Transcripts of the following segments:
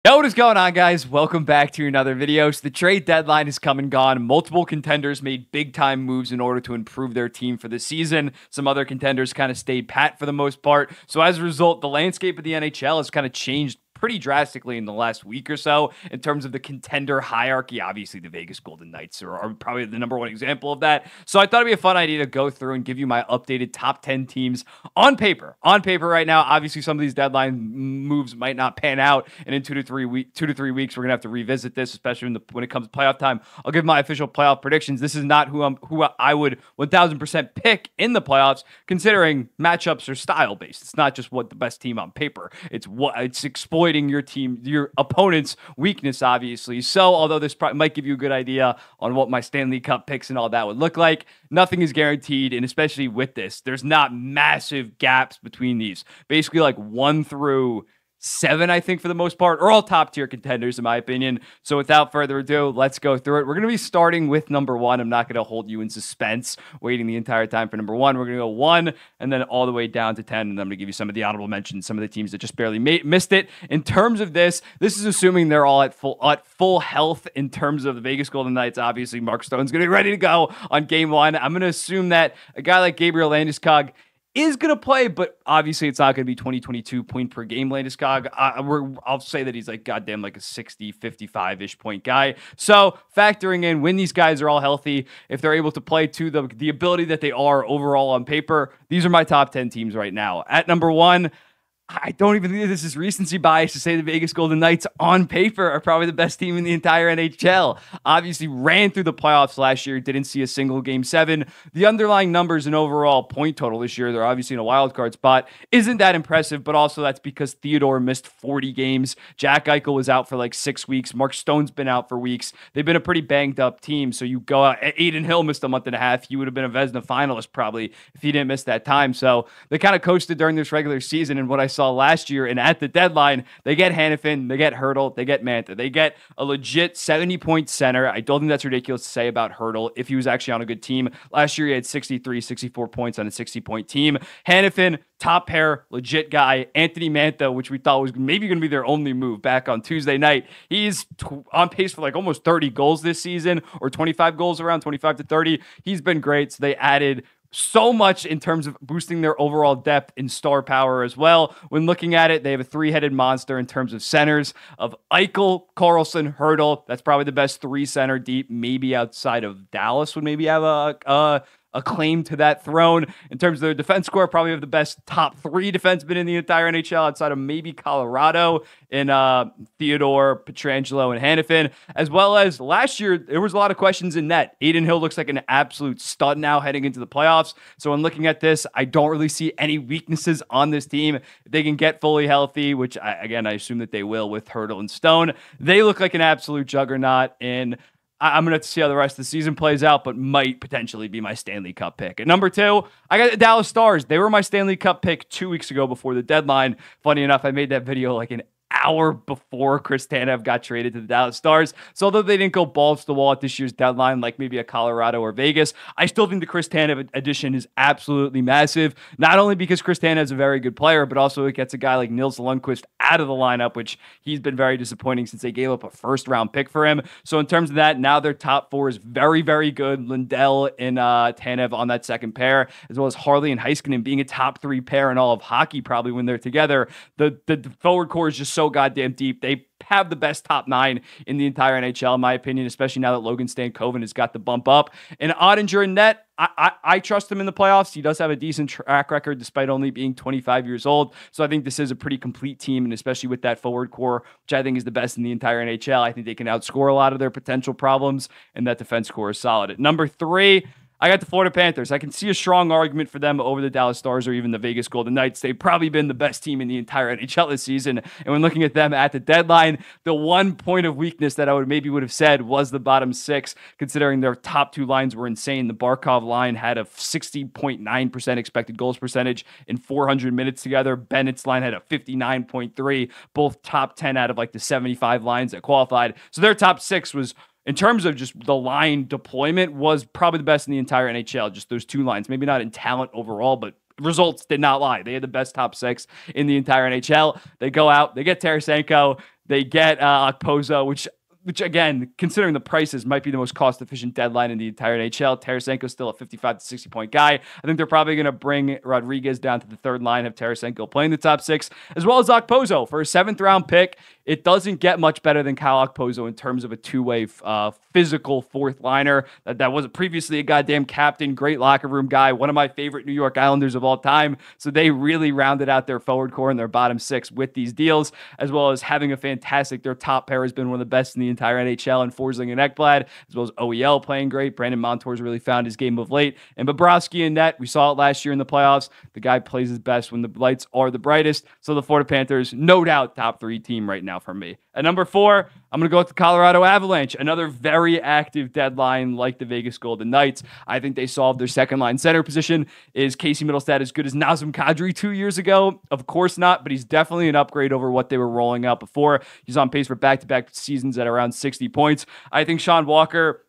Yo, what is going on, guys? Welcome back to another video. So the trade deadline has come and gone. Multiple contenders made big-time moves in order to improve their team for the season. Some other contenders kind of stayed pat for the most part. So as a result, the landscape of the NHL has kind of changed pretty drastically in the last week or so in terms of the contender hierarchy. Obviously, the Vegas Golden Knights are probably the number one example of that. So I thought it'd be a fun idea to go through and give you my updated top 10 teams on paper. On paper right now, obviously some of these deadline moves might not pan out, and in 2 to 3 weeks, we're gonna have to revisit this, especially when it comes to playoff time. I'll give my official playoff predictions. This is not who I would 1000% pick in the playoffs, considering matchups are style based. It's not just what the best team on paper. It's exploiting your opponent's weakness, obviously. So although this might give you a good idea on what my Stanley Cup picks and all that would look like, nothing is guaranteed. And especially with this, there's not massive gaps between these. Basically like 1 through 7, I think, for the most part, are all top tier contenders, in my opinion. So without further ado, let's go through it. We're going to be starting with number 1. I'm not going to hold you in suspense waiting the entire time for number 1. We're going to go 1 and then all the way down to 10. And I'm going to give you some of the honorable mentions, some of the teams that just barely missed it. In terms of this is assuming they're all at full health in terms of the Vegas Golden Knights. Obviously, Mark Stone's going to be ready to go on game 1. I'm going to assume that a guy like Gabriel Landeskog is going to play, but obviously it's not going to be 2022 point per game Landeskog. I'll say that he's like goddamn like a 60, 55-ish point guy. So factoring in when these guys are all healthy, if they're able to play to the ability that they are overall on paper, these are my top 10 teams right now. At number 1, I don't even think this is recency bias to say the Vegas Golden Knights on paper are probably the best team in the entire NHL. Obviously ran through the playoffs last year, didn't see a single game 7. The underlying numbers and overall point total this year, they're obviously in a wild card spot, isn't that impressive, but also that's because Theodore missed 40 games. Jack Eichel was out for like 6 weeks. Mark Stone's been out for weeks. They've been a pretty banged up team. So you go out, Aiden Hill missed a month and a half. He would have been a Vezina finalist probably if he didn't miss that time. So they kind of coasted during this regular season, and what I saw last year, and at the deadline, they get Hanifin, they get Hurdle, they get Mantha. They get a legit 70-point center. I don't think that's ridiculous to say about Hurdle if he was actually on a good team. Last year, he had 63, 64 points on a 60-point team. Hanifin, top pair, legit guy. Anthony Mantha, which we thought was maybe going to be their only move back on Tuesday night. He's on pace for like almost 30 goals this season, or 25 goals, around 25 to 30. He's been great. So they added so much in terms of boosting their overall depth and star power as well. When looking at it, they have a 3-headed monster in terms of centers of Eichel, Carlson, Hurdle. That's probably the best 3-center deep, maybe outside of Dallas would maybe have a claim to that throne. In terms of their defense score, probably have the best top 3 defensemen in the entire NHL outside of maybe Colorado in Theodore, Pietrangelo, and Hanifin, as well as last year, there was a lot of questions in net. Aiden Hill looks like an absolute stud now heading into the playoffs. So when looking at this, I don't really see any weaknesses on this team. If they can get fully healthy, which I assume that they will with Hurdle and Stone, they look like an absolute juggernaut, and I'm going to have to see how the rest of the season plays out, but might potentially be my Stanley Cup pick. At number 2, I got the Dallas Stars. They were my Stanley Cup pick 2 weeks ago before the deadline. Funny enough, I made that video like an hour before Chris Tanev got traded to the Dallas Stars. So although they didn't go balls to the wall at this year's deadline, like maybe a Colorado or Vegas, I still think the Chris Tanev addition is absolutely massive. Not only because Chris Tanev is a very good player, but also it gets a guy like Nils Lundqvist out of the lineup, which he's been very disappointing since they gave up a first-round pick for him. So in terms of that, now their top 4 is very, very good. Lindell and Tanev on that second pair, as well as Harley and Heiskanen being a top 3 pair in all of hockey probably when they're together. The forward core is just so goddamn deep. They have the best top 9 in the entire NHL, in my opinion, especially now that Logan Stankoven has got the bump up. And Ottinger in net, I trust him in the playoffs. He does have a decent track record despite only being 25 years old. So I think this is a pretty complete team, and especially with that forward core, which I think is the best in the entire NHL, I think they can outscore a lot of their potential problems, and that defense core is solid. At number 3, I got the Florida Panthers. I can see a strong argument for them over the Dallas Stars or even the Vegas Golden Knights. They've probably been the best team in the entire NHL this season. And when looking at them at the deadline, the one point of weakness that I would have said was the bottom 6, considering their top 2 lines were insane. The Barkov line had a 60.9% expected goals percentage in 400 minutes together. Bennett's line had a 59.3, both top 10 out of like the 75 lines that qualified. So their top 6 was, in terms of just the line deployment, was probably the best in the entire NHL. Just those 2 lines, maybe not in talent overall, but results did not lie. They had the best top six in the entire NHL. They go out, they get Tarasenko, they get Okposo, which again, considering the prices, might be the most cost-efficient deadline in the entire NHL. Tarasenko's still a 55 to 60-point guy. I think they're probably going to bring Rodriguez down to the third line, have Tarasenko playing the top six, as well as Okposo. For a 7th-round pick, it doesn't get much better than Kyle Okposo in terms of a two-way physical fourth liner. That wasn't previously a goddamn captain, great locker room guy, one of my favorite New York Islanders of all time. So they really rounded out their forward core and their bottom six with these deals, as well as having a fantastic, their top pair has been one of the best in the entire NHL, and Forsling and Ekblad, as well as OEL playing great. Brandon Montour's really found his game of late. And Bobrovsky in net, we saw it last year in the playoffs. The guy plays his best when the lights are the brightest. So the Florida Panthers, no doubt, top 3 team right now for me. At number 4, I'm going to go with the Colorado Avalanche. Another very active deadline like the Vegas Golden Knights. I think they solved their second-line center position. Is Casey Middlestat as good as Nazem Kadri 2 years ago? Of course not, but he's definitely an upgrade over what they were rolling out before. He's on pace for back-to-back seasons at around 60 points. I think Sean Walker,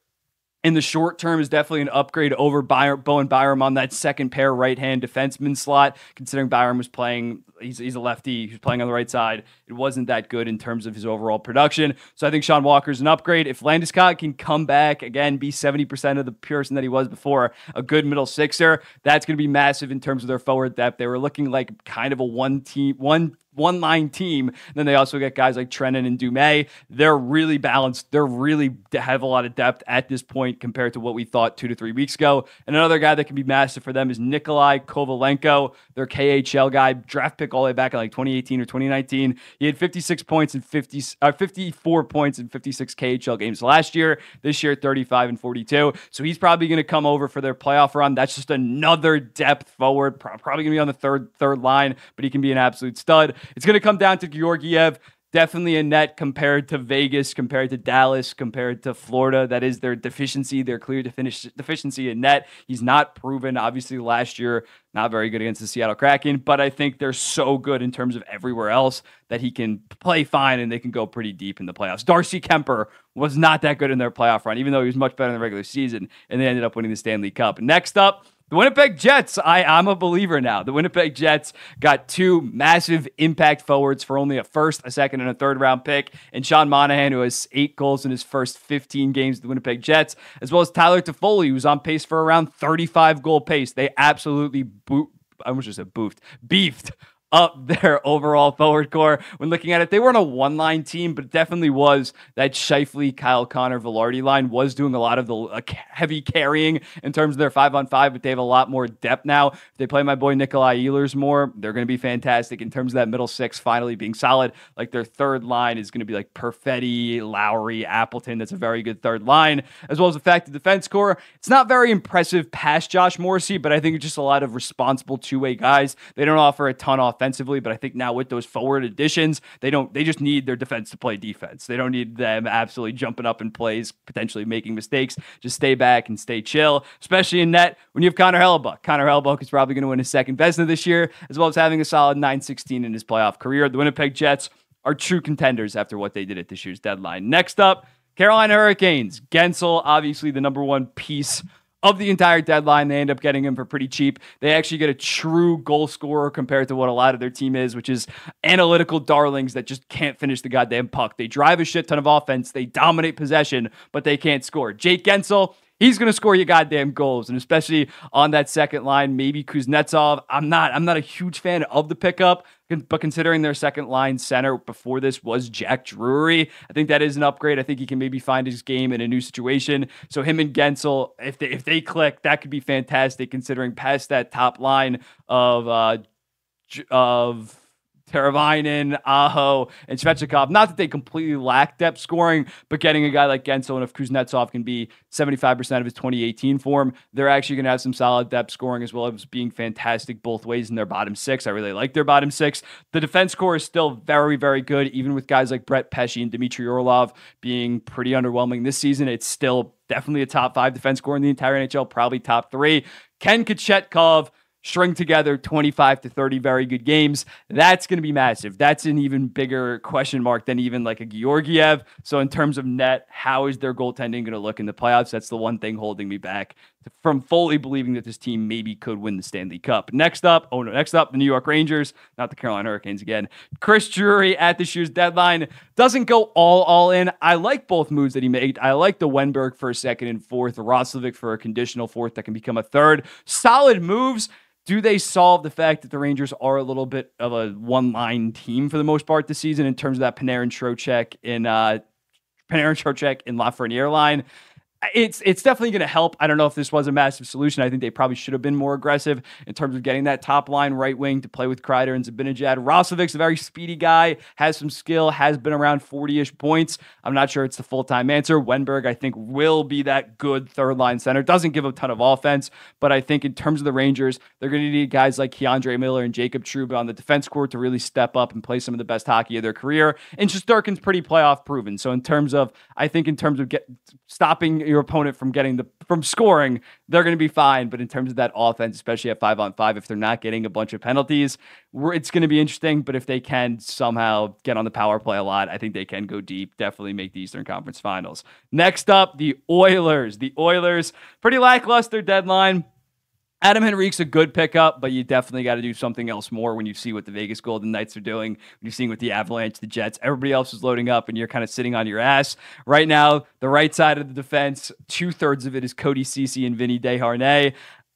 in the short term, is definitely an upgrade over Bowen Byram on that second pair right-hand defenseman slot, considering Byram was playing, he's a lefty, he was playing on the right side. It wasn't that good in terms of his overall production. So I think Sean Walker's an upgrade. If Landeskog can come back, again, be 70% of the person that he was before, a good middle sixer, that's going to be massive in terms of their forward depth. They were looking like kind of a one-line team. Then they also get guys like Trennan and Dumais. They're really balanced. They're really have a lot of depth at this point compared to what we thought 2 to 3 weeks ago. And another guy that can be massive for them is Nikolai Kovalenko, their KHL guy, draft pick all the way back in like 2018 or 2019. He had 54 points in 56 KHL games last year. This year, 35 and 42. So he's probably going to come over for their playoff run. That's just another depth forward, probably going to be on the third line, but he can be an absolute stud. It's going to come down to Georgiev. Definitely a net compared to Vegas, compared to Dallas, compared to Florida. That is their deficiency, their clear deficiency in net. He's not proven, obviously, last year, not very good against the Seattle Kraken, but I think they're so good in terms of everywhere else that he can play fine and they can go pretty deep in the playoffs. Darcy Kemper was not that good in their playoff run, even though he was much better in the regular season, and they ended up winning the Stanley Cup. Next up, the Winnipeg Jets. I'm a believer now. The Winnipeg Jets got 2 massive impact forwards for only a first, a second, and a third-round pick, and Sean Monahan, who has 8 goals in his first 15 games with the Winnipeg Jets, as well as Tyler Toffoli, who's on pace for around 35-goal pace. They absolutely beefed up their overall forward core. When looking at it, they weren't a one-line team, but it definitely was that Scheifele, Kyle Connor, Velarde line was doing a lot of the heavy carrying in terms of their 5-on-5, but they have a lot more depth now. If they play my boy Nikolai Ehlers more, they're going to be fantastic in terms of that middle six finally being solid. Like their third line is going to be like Perfetti, Lowry, Appleton. That's a very good third line, as well as the fact the defense core, it's not very impressive past Josh Morrissey, but I think it's just a lot of responsible two-way guys. They don't offer a ton offensively, but I think now with those forward additions, they just need their defense to play defense. They don't need them absolutely jumping up in plays, potentially making mistakes. Just stay back and stay chill, especially in net when you have Connor Hellebuck. Connor Hellebuck is probably going to win his second Vezina this year, as well as having a solid .916 in his playoff career. The Winnipeg Jets are true contenders after what they did at this year's deadline. Next up, Carolina Hurricanes. Gensel, obviously the number one piece of the entire deadline. They end up getting him for pretty cheap. They actually get a true goal scorer compared to what a lot of their team is, which is analytical darlings that just can't finish the goddamn puck. They drive a shit ton of offense. They dominate possession, but they can't score. Jake Gensel, he's going to score you goddamn goals, and especially on that second line, maybe Kuznetsov. I'm not a huge fan of the pickup, but considering their second line center before this was Jack Drury, I think that is an upgrade. I think he can maybe find his game in a new situation. So him and Gensel, if they click, that could be fantastic, considering past that top line of Teravainen, Aho, and Svechnikov. Not that they completely lack depth scoring, but getting a guy like Gensel, and if Kuznetsov can be 75% of his 2018 form, they're actually going to have some solid depth scoring as well as being fantastic both ways in their bottom six. I really like their bottom six. The defense core is still very, very good, even with guys like Brett Pesce and Dmitry Orlov being pretty underwhelming this season. It's still definitely a top 5 defense core in the entire NHL, probably top 3. Ken Kochetkov, string together 25 to 30 very good games. That's going to be massive. That's an even bigger question mark than even like a Georgiev. So in terms of net, how is their goaltending going to look in the playoffs? That's the one thing holding me back from fully believing that this team maybe could win the Stanley Cup. Next up, the New York Rangers, not the Carolina Hurricanes again. Chris Drury at this year's deadline doesn't go all in. I like both moves that he made. I like the Wenberg for a second and fourth, Roslovic for a conditional fourth that can become a third. Solid moves. Do they solve the fact that the Rangers are a little bit of a one-line team for the most part this season in terms of that Panarin-Trocheck in Lafreniere line? It's definitely going to help. I don't know if this was a massive solution. I think they probably should have been more aggressive in terms of getting that top line right wing to play with Kreider and Zibanejad. Roslovic's a very speedy guy, has some skill, has been around 40-ish points. I'm not sure it's the full-time answer. Wenberg, I think, will be that good third-line center. Doesn't give a ton of offense, but I think in terms of the Rangers, they're going to need guys like Keandre Miller and Jacob Trouba on the defense court to really step up and play some of the best hockey of their career. And Shesterkin's pretty playoff proven. So in terms of stopping your opponent from scoring, they're going to be fine. But in terms of that offense, especially at 5-on-5, if they're not getting a bunch of penalties, it's going to be interesting. But if they can somehow get on the power play a lot, I think they can go deep, definitely make the Eastern Conference Finals. Next up, the Oilers. The Oilers, pretty lackluster deadline. Adam Henrique's a good pickup, but you definitely got to do something else more when you see what the Vegas Golden Knights are doing, when you're seeing what the Avalanche, the Jets, everybody else is loading up, and you're kind of sitting on your ass. Right now, the right side of the defense, 2/3 of it is Cody Ceci and Vinny Desharnais.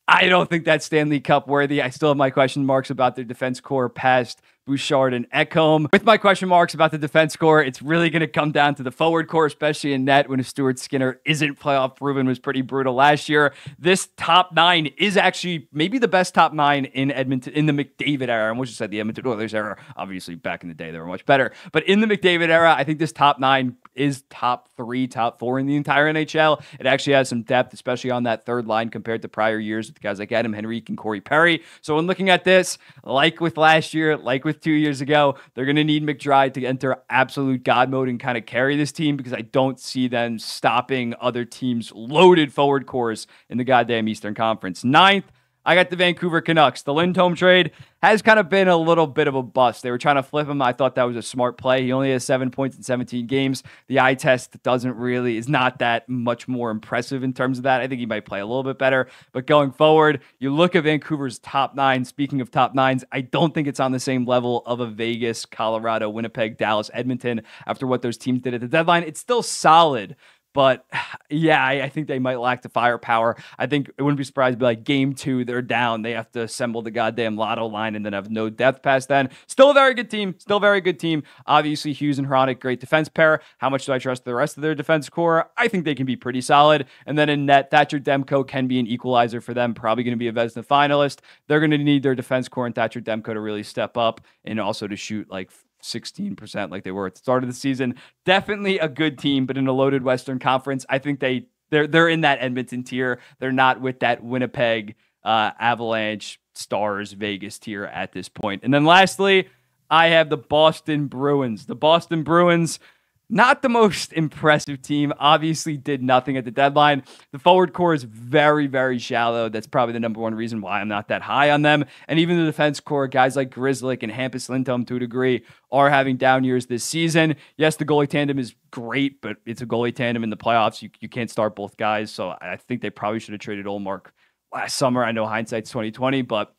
I don't think that's Stanley Cup worthy. I still have my question marks about their defense core past Bouchard and Ekholm. With my question marks about the defense core, it's really going to come down to the forward core, especially in net when Stuart Skinner isn't playoff proven, was pretty brutal last year. This top nine is actually maybe the best top nine in Edmonton, in the McDavid era. I almost just said the Edmonton Oilers era. Obviously, back in the day, they were much better. But in the McDavid era, I think this top nine is top 3, top 4 in the entire NHL. It actually has some depth, especially on that third line compared to prior years with guys like Adam Henrique and Corey Perry. So when looking at this, like with last year, like with 2 years ago, they're going to need McDry to enter absolute God mode and kind of carry this team, because I don't see them stopping other teams' loaded forward cores in the goddamn Eastern Conference. Ninth, I got the Vancouver Canucks. The Lindholm trade has kind of been a little bit of a bust. They were trying to flip him. I thought that was a smart play. He only has 7 points in 17 games. The eye test is not that much more impressive in terms of that. I think he might play a little bit better. But going forward, you look at Vancouver's top nine. Speaking of top nines, I don't think it's on the same level of a Vegas, Colorado, Winnipeg, Dallas, Edmonton after what those teams did at the deadline. It's still solid. But yeah, I think they might lack the firepower. I think it wouldn't be surprised to be like game 2, they're down. They have to assemble the goddamn lotto line and then have no depth past then. Still a very good team. Obviously, Hughes and Hronik, great defense pair. How much do I trust the rest of their defense core? I think they can be pretty solid. And then in net, Thatcher Demko can be an equalizer for them. Probably going to be a Vezina finalist. They're going to need their defense core and Thatcher Demko to really step up and also to shoot like 16% like they were at the start of the season. Definitely a good team, but in a loaded Western Conference, I think they're in that Edmonton tier. They're not with that Winnipeg, Avalanche, Stars, Vegas tier at this point. And then lastly, I have the Boston Bruins. The Boston Bruins, not the most impressive team, obviously did nothing at the deadline. The forward core is very, very shallow. That's probably the number one reason why I'm not that high on them. And even the defense core, guys like Grzelcyk and Hampus Lindholm to a degree are having down years this season. Yes, the goalie tandem is great, but it's a goalie tandem in the playoffs. You can't start both guys. So I think they probably should have traded Olmark last summer. I know hindsight's 2020, but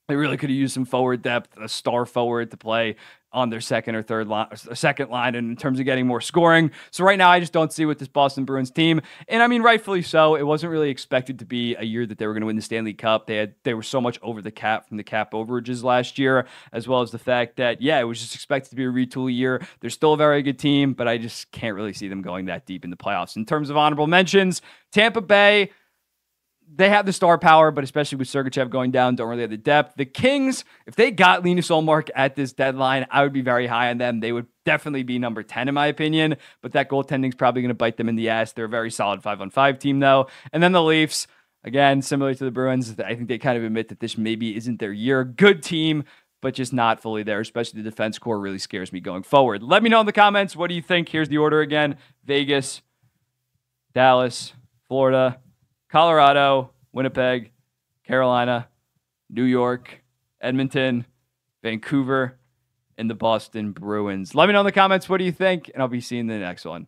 they really could have used some forward depth, a star forward to play on their second line, and in terms of getting more scoring. So right now, I just don't see with this Boston Bruins team. And I mean, rightfully so. It wasn't really expected to be a year that they were going to win the Stanley Cup. They were so much over the cap from the cap overages last year, as well as the fact that, yeah, it was just expected to be a retool year. They're still a very good team, but I just can't really see them going that deep in the playoffs. In terms of honorable mentions, Tampa Bay, they have the star power, but especially with Sergachev going down, don't really have the depth. The Kings, if they got Linus Ullmark at this deadline, I would be very high on them. They would definitely be number 10 in my opinion, but that goaltending is probably going to bite them in the ass. They're a very solid 5-on-5 team though. And then the Leafs, again, similar to the Bruins, I think they kind of admit that this maybe isn't their year. Good team, but just not fully there, especially the defense core really scares me going forward. Let me know in the comments, what do you think? Here's the order again: Vegas, Dallas, Florida, Colorado, Winnipeg, Carolina, New York, Edmonton, Vancouver, and the Boston Bruins. Let me know in the comments what do you think, and I'll be seeing you in the next one.